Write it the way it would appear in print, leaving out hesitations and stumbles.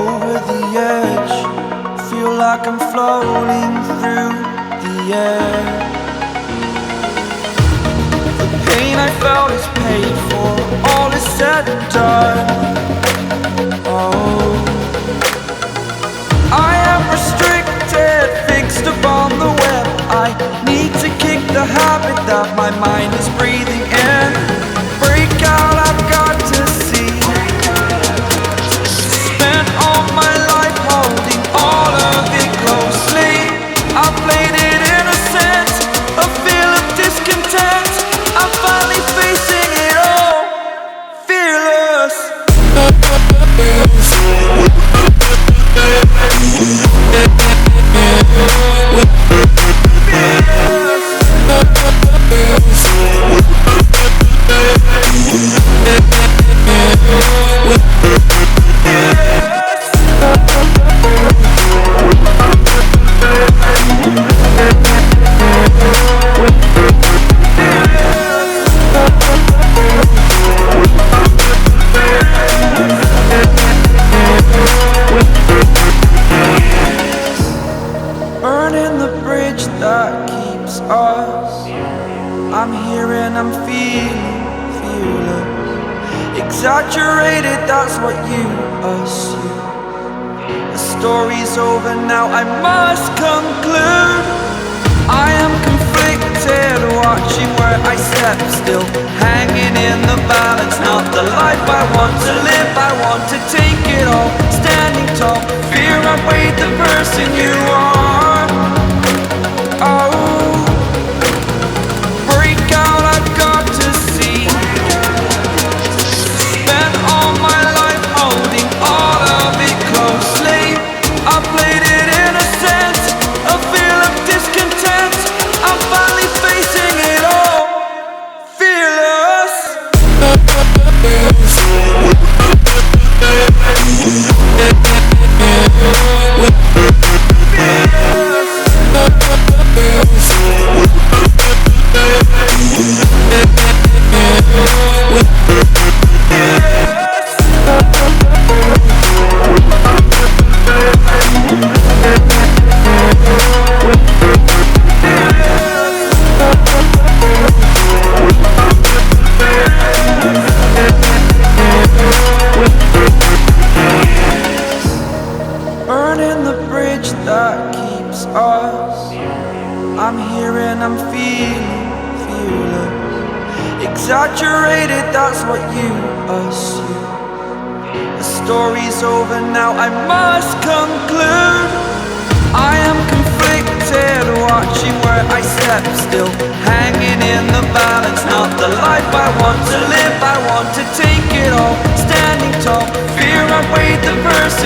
over the edge. Feel like I'm floating through the air. The pain I felt is paid for, all is said and done. Oh, I am restricted, fixed upon the web. I need to kick the habit that my mind is breathing in. Break out, I've got to see. Spent all my life holding all of it closely. I played it innocent, a feel of discontent. I'm finally facing it all, fearless. Burning the bridge that keeps us. I'm here and I'm feeling fearless. Exaggerated, that's what you assume. The story's over now, I must conclude. I am conflicted, watching where I step still, hanging in the balance. Not the life I want to live, I want to take it all. Standing tall, fear outweighed the person you are. Oh, break out, I've got to see. Spent all my life holding all of it closely. I played it innocent, a feel of discontent. I'm finally facing it all, fearless. Burning the bridge that keeps us. I'm here and I'm feeling fearless. Exaggerated, that's what you assume. The story's over now, I must conclude. I am conflicted, watching where I step still, hanging in the balance. Not the life I want to live, I want to take it all. Standing tall, fear outweighed the person